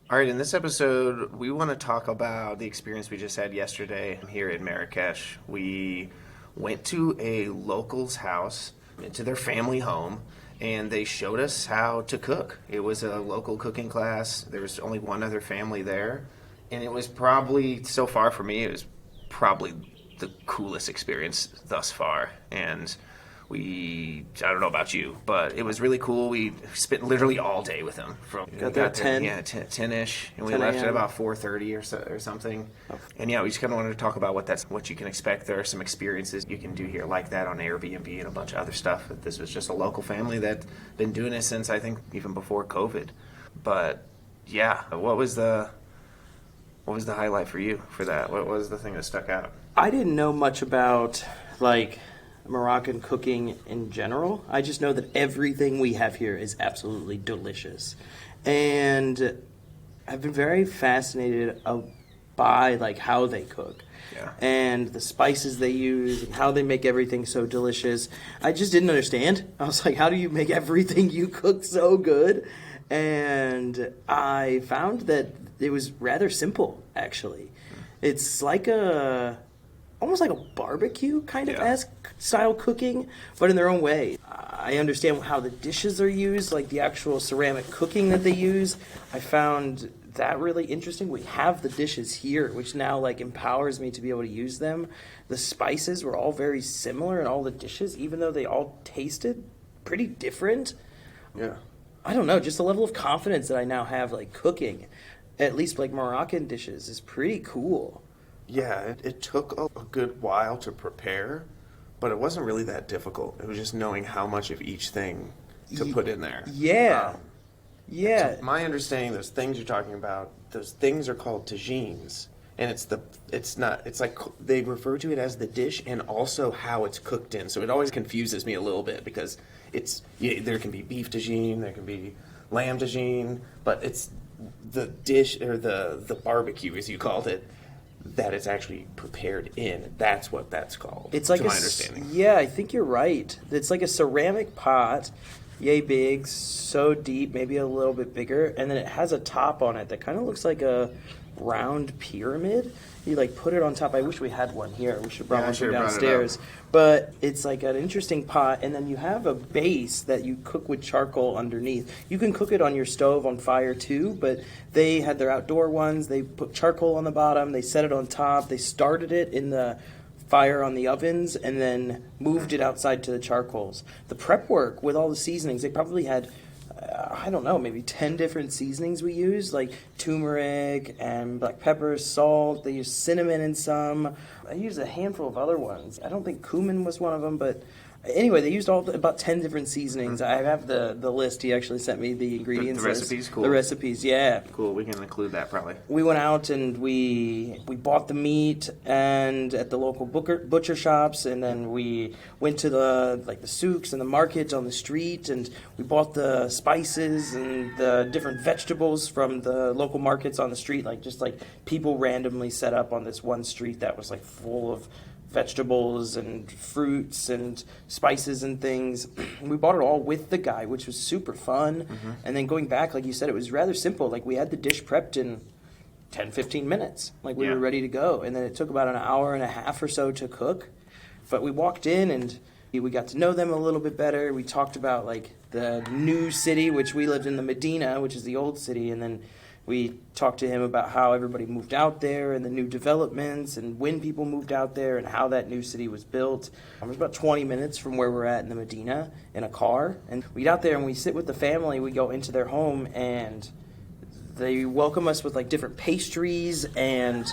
All right, in this episode, we want to talk about the experience we just had yesterday here in Marrakech. We went to a local's house, into their family home, and they showed us how to cook. It was a local cooking class. There was only one other family there, and it was probably, so far for me, it was probably the coolest experience thus far. And I don't know about you, but it was really cool. We spent literally all day with them. Got there at 10? Yeah, 10-ish, and we 10 left at a.m. about 4:30 or something. Oh. And yeah, we just kind of wanted to talk about what you can expect. There are some experiences you can do here like that on Airbnb and a bunch of other stuff. But this was just a local family that's been doing it since, I think, even before COVID. But yeah, what was the highlight for you for that? What was the thing that stuck out? I didn't know much about, Moroccan cooking in general. I just know that everything we have here is absolutely delicious. And I've been very fascinated by, how they cook. Yeah. And the spices they use and how they make everything so delicious. I just didn't understand. I was like, how do you make everything you cook so good? And I found that it was rather simple, actually. It's almost like a barbecue kind of esque style cooking, but in their own way. I understand how the dishes are used, like the actual ceramic cooking that they use. I found that really interesting. We have the dishes here, which now empowers me to be able to use them. The spices were all very similar in all the dishes, even though they all tasted pretty different. Yeah. I don't know, just the level of confidence that I now have cooking, at least Moroccan dishes, is pretty cool. Yeah, it took a good while to prepare, but it wasn't really that difficult. It was just knowing how much of each thing to put in there. Yeah. So my understanding, those things you're talking about, those things are called tagines. And it's like they refer to it as the dish and also how it's cooked in. So it always confuses me a little bit because there can be beef tagine, there can be lamb tagine, but it's the dish or the barbecue, as you called it, that it's actually prepared in. That's what that's called. It's like to my understanding. Yeah, I think you're right. It's like a ceramic pot, yay big, so deep, maybe a little bit bigger, and then it has a top on it that kind of looks like a round pyramid. You put it on top. I wish we had one here. We should have brought one from downstairs. But it's an interesting pot, and then you have a base that you cook with charcoal underneath. You can cook it on your stove on fire too, but they had their outdoor ones. They put charcoal on the bottom. They set it on top. They started it in the fire on the ovens and then moved it outside to the charcoals. The prep work with all the seasonings, they probably had I don't know, maybe 10 different seasonings we used, like turmeric and black pepper, salt. They used cinnamon in some. I used a handful of other ones. I don't think cumin was one of them, but anyway, they used about 10 different seasonings. I have the list. He actually sent me the ingredients The recipes? Cool. The recipes, yeah. Cool, we can include that probably. We went out and we bought the meat and at the local butcher shops, and then we went to the souks and the markets on the street, and we bought the spices and the different vegetables from the local markets on the street, people randomly set up on this one street that was full of vegetables and fruits and spices and things. We bought it all with the guy, which was super fun. Mm-hmm. And then going back, like you said, it was rather simple. We had the dish prepped in 10, 15 minutes. We were ready to go. And then it took about an hour and a half or so to cook. But we walked in and we got to know them a little bit better. We talked about the new city, which we lived in the Medina, which is the old city. And then we talked to him about how everybody moved out there and the new developments and when people moved out there and how that new city was built. It was about 20 minutes from where we're at in the Medina in a car. And we get out there and we sit with the family. We go into their home and they welcome us with different pastries, and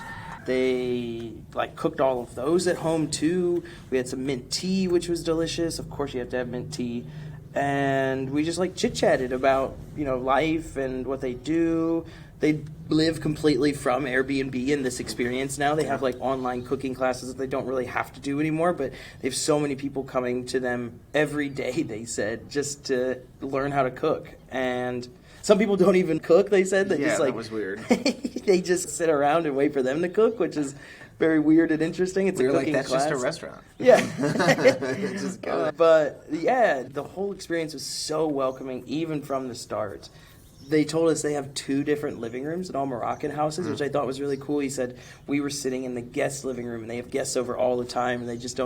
they cooked all of those at home too. We had some mint tea, which was delicious. Of course you have to have mint tea. And we just chit-chatted about, life and what they do. They live completely from Airbnb in this experience now. They have online cooking classes that they don't really have to do anymore, but they have so many people coming to them every day, they said, just to learn how to cook. And some people don't even cook, they said. They just that was weird. They just sit around and wait for them to cook, which is very weird and interesting. It's a cooking that's class. Just a restaurant. Yeah. Just go. But yeah, the whole experience was so welcoming, even from the start. They told us they have 2 different living rooms in all Moroccan houses, which I thought was really cool. He said we were sitting in the guest living room, and they have guests over all the time, and they just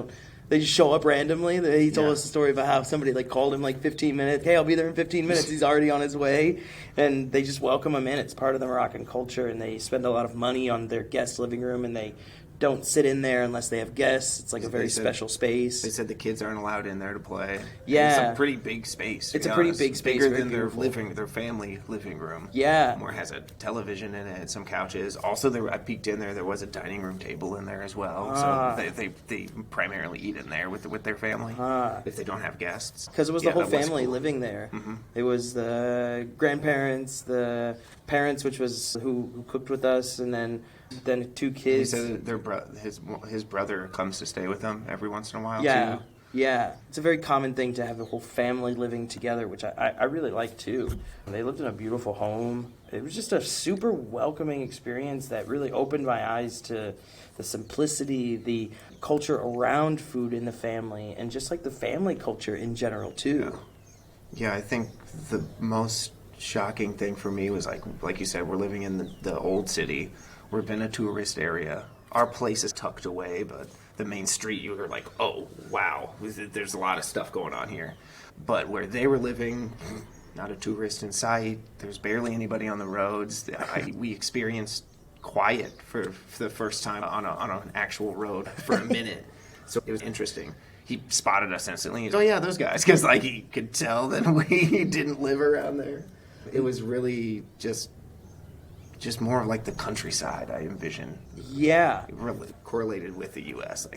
show up randomly. He told us a story about how somebody called him 15 minutes. Hey, I'll be there in 15 minutes. He's already on his way. And they just welcome him in. It's part of the Moroccan culture, and they spend a lot of money on their guest living room, and they don't sit in there unless they have guests. It's a very special space. They said the kids aren't allowed in there to play. Yeah. It's a pretty big space. It's a pretty big space. Bigger than their family living room. Yeah. More has a television in it, some couches. Also, I peeked in there was a dining room table in there as well. So they primarily eat in there with their family if they don't have guests. Because it was the whole family living there. Mm-hmm. It was the grandparents, the parents, which was who cooked with us, and then 2 kids. He said his brother comes to stay with them every once in a while, too. too. Yeah. It's a very common thing to have the whole family living together, which I really like, too. They lived in a beautiful home. It was just a super welcoming experience that really opened my eyes to the simplicity, the culture around food in the family, and just the family culture in general, too. Yeah, I think the most shocking thing for me was, like you said, we're living in the old city. We're in a tourist area. Our place is tucked away, but the main street, you were like, oh, wow, there's a lot of stuff going on here. But where they were living, not a tourist in sight. There's barely anybody on the roads. We experienced quiet for the first time on an actual road for a minute. So it was interesting. He spotted us instantly. He's, oh, yeah, those guys. Because he could tell that we didn't live around there. It was really just more of the countryside, I envision. Yeah. It really correlated with the U.S.,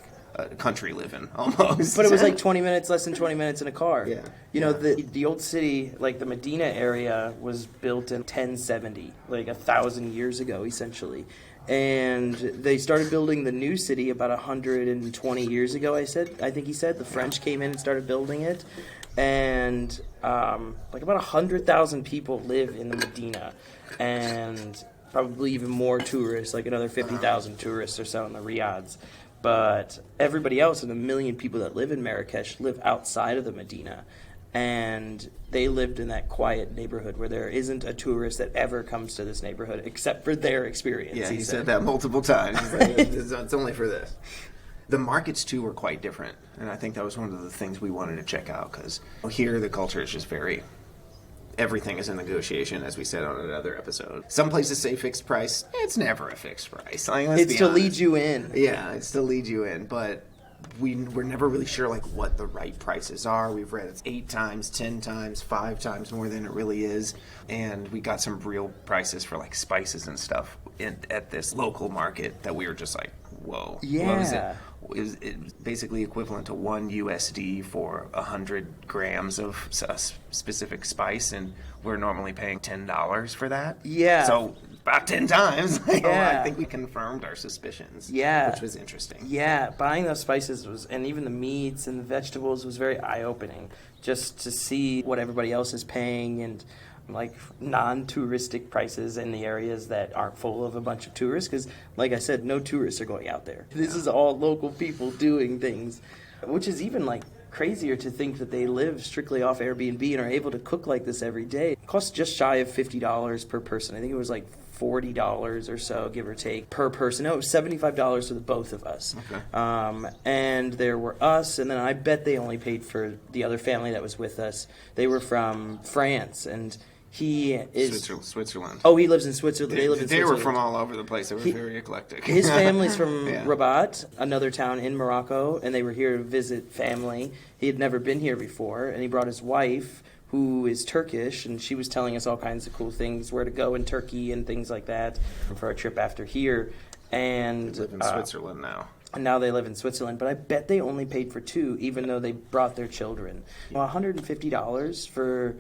country living, almost. But it was 20 minutes, less than 20 minutes in a car. Yeah. The old city, the Medina area, was built in 1070, 1,000 years ago, essentially. And they started building the new city about 120 years ago, I think he said. The French came in and started building it. And about 100,000 people live in the Medina. And probably even more tourists, another 50,000 tourists or so in the Riyads. But everybody else, and the million people that live in Marrakech, live outside of the Medina. And they lived in that quiet neighborhood where there isn't a tourist that ever comes to this neighborhood except for their experience. Yeah, he said that multiple times. It's only for this. The markets, too, were quite different. And I think that was one of the things we wanted to check out, because here the culture is just everything is a negotiation, as we said on another episode. Some places say fixed price. It's never a fixed price. It's to lead you in. Yeah, it's to lead you in. But we're never really sure what the right prices are. We've read it's 8 times, 10 times, 5 times more than it really is. And we got some real prices for spices and stuff at this local market that we were just whoa. Yeah. What was it? It was basically equivalent to $1 USD for 100 grams of a specific spice, and we're normally paying $10 for that. Yeah. So about 10 times. Yeah. I think we confirmed our suspicions. Yeah. Which was interesting. Yeah, buying those spices and even the meats and the vegetables was very eye-opening, just to see what everybody else is paying and non-touristic prices in the areas that aren't full of a bunch of tourists, because like I said, no tourists are going out there. This is all local people doing things, which is even crazier to think that they live strictly off Airbnb and are able to cook like this every day. It costs just shy of $50 per person. I think it was $40 or so, give or take, per person. No, it was $75 for the both of us. Okay. And there were us, and then I bet they only paid for the other family that was with us. They were from France, and he is... Switzerland. Oh, he lives in Switzerland. They live in They Switzerland. were from all over the place. They were very eclectic. His family's from Yeah. Rabat, another town in Morocco, and they were here to visit family. He had never been here before, and he brought his wife, who is Turkish, and she was telling us all kinds of cool things, where to go in Turkey and things like that for our trip after here. And They live in Switzerland now. And now they live in Switzerland, but I bet they only paid for 2, even though they brought their children. $150 for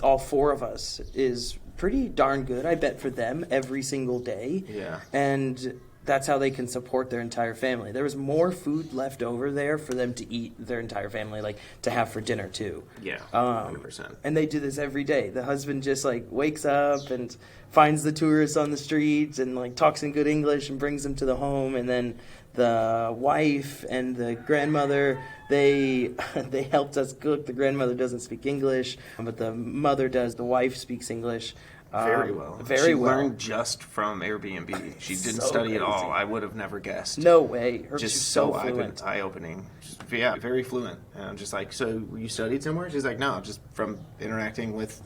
all 4 of us is pretty darn good, I bet, for them every single day. Yeah. And that's how they can support their entire family. There was more food left over there for them to eat, their entire family, like to have for dinner too. Yeah, 100%. And they do this every day. The husband just like wakes up and finds the tourists on the streets and like talks in good English and brings them to the home. And then the wife and the grandmother, they helped us cook. The grandmother doesn't speak English, but the mother does. The wife speaks English. Very well. Very she well. learned just from Airbnb. She didn't So study at all. crazy. I would have never guessed. No way. She's Just so so fluent. eye-opening. Yeah, very fluent. And I'm just like, so you studied somewhere? She's like, no, just from interacting with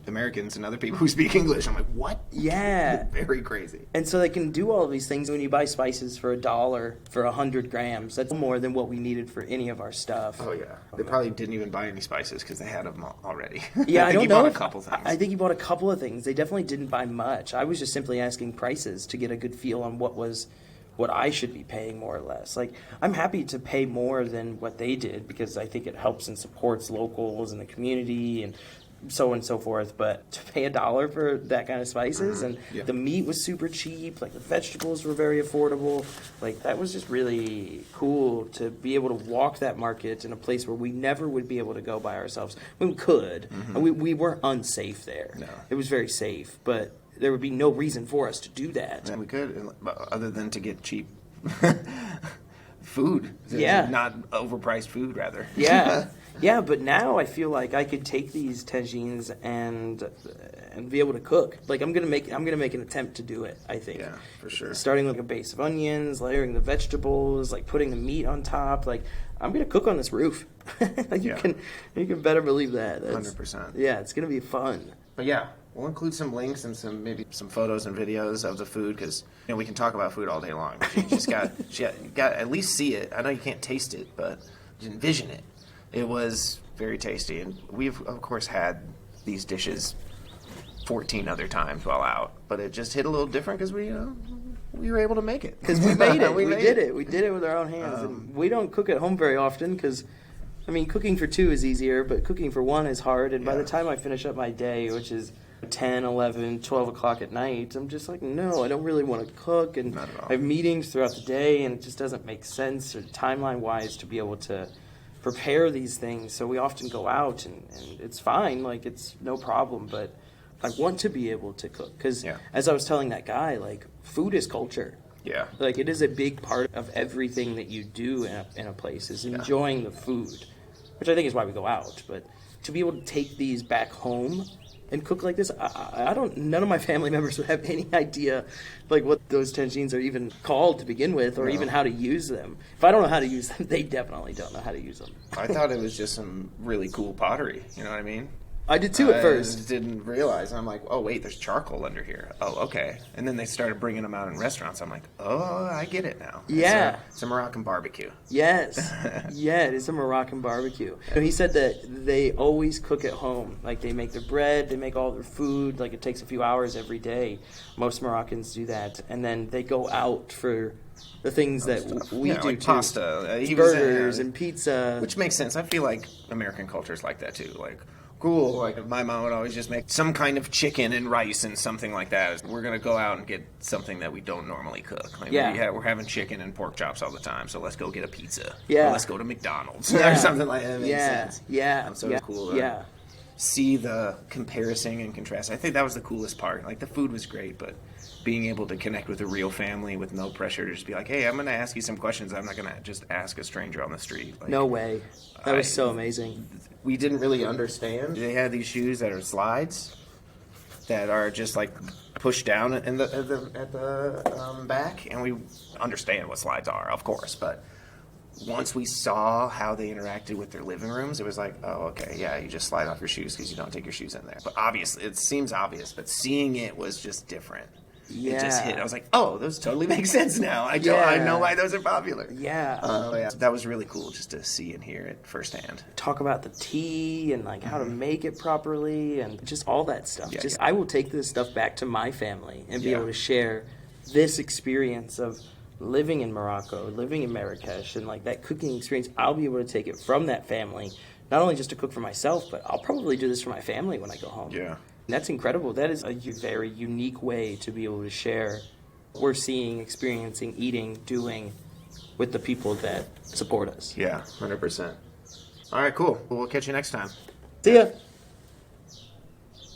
Americans and other people who speak English. I'm like, what? Yeah. Very crazy. And so they can do all of these things. When you buy spices for $1 for 100 grams, that's more than what we needed for any of our stuff. Oh, yeah. They probably didn't even buy any spices because they had them already. Yeah, I think don't he know. bought a couple things. I think he bought a couple of things. They definitely didn't buy much. I was just simply asking prices to get a good feel on what I should be paying, more or less. Like, I'm happy to pay more than what they did because I think it helps and supports locals and the community and so on and so forth. But to pay $1 for that kind of spices, and Yeah. the meat was super cheap, like the vegetables were very affordable. Like, that was just really cool to be able to walk that market in a place where we never would be able to go by ourselves. We could, and we weren't unsafe there. No. It was very safe, but there would be no reason for us to do that. And we could, other than to get cheap food. Yeah. Not overpriced food, rather. Yeah, yeah, but now I feel like I could take these tagines and be able to cook. Like, I'm gonna make an attempt to do it, I think. Yeah, for sure. Starting with a base of onions, layering the vegetables, like putting the meat on top. Like, I'm gonna cook on this roof. You Yeah. can better believe that. 100%. Yeah, it's gonna be fun. But yeah, we'll include some links and maybe some photos and videos of the food because we can talk about food all day long. You just got at least see it. I know you can't taste it, but envision it. It was very tasty, and we've of course had these dishes 14 other times while out, but it just hit a little different because we were able to make it. Because we made it. we made did it. We did it with our own hands. And we don't cook at home very often because, I mean, cooking for two is easier, but cooking for one is hard. And by the time I finish up my day, which is 10, 11, 12 o'clock at night, I'm just like, no, I don't really want to cook. And Not at all. I have meetings throughout the day, and it just doesn't make sense or timeline-wise to be able to prepare these things. So we often go out, and it's fine. Like, it's no problem, but I want to be able to cook. Because as I was telling that guy, like, food is culture. Yeah. Like, it is a big part of everything that you do in a place is enjoying the food, which I think is why we go out. But to be able to take these back home and cook like this, I don't. None of my family members would have any idea, like, what those tagines are even called to begin with, or even how to use them. If I don't know how to use them, they definitely don't know how to use them. I thought it was just some really cool pottery. You know what I mean? I did too at I first. just didn't realize. I'm like, oh wait, there's charcoal under here. Oh, okay. And then they started bringing them out in restaurants. I'm like, oh, I get it now. Yeah. It's a Moroccan barbecue. Yes. Yeah, it is a Moroccan barbecue. And he said that they always cook at home. Like, they make their bread, they make all their food. Like, it takes a few hours every day. Most Moroccans do that. And then they go out for the things that we do like too. pasta, Burgers and pizza. which makes sense. I feel like American culture is like that too. Like, cool. Like, my mom would always just make some kind of chicken and rice and something like that. We're gonna go out and get something that we don't normally cook. Like, we're having chicken and pork chops all the time, so let's go get a pizza. Yeah. Or let's go to McDonald's or something like that. It makes sense. Yeah. So it's cool to see the comparison and contrast. I think that was the coolest part. Like, the food was great, but being able to connect with a real family with no pressure to just be like, hey, I'm going to ask you some questions. I'm not going to just ask a stranger on the street. Like, No way. That was so amazing. we didn't really understand. They had these shoes that are slides that are just like pushed down at the back, and we understand what slides are, of course, but once we saw how they interacted with their living rooms, it was like, oh, okay, yeah, you just slide off your shoes because you don't take your shoes in there. But obviously, it seems obvious, but seeing it was just different. Yeah. It just hit. I was like, oh, those totally make sense now. I know why those are popular. Yeah. So that was really cool just to see and hear it firsthand. Talk about the tea and like how to make it properly and just all that stuff. Yeah, I will take this stuff back to my family and be able to share this experience of living in Morocco, living in Marrakech, and like that cooking experience. I'll be able to take it from that family, not only just to cook for myself, but I'll probably do this for my family when I go home. Yeah. And that's incredible. That is a very unique way to be able to share we're seeing, experiencing, eating, doing with the people that support us. Yeah, 100%. All right, cool. Well, we'll catch you next time. See ya!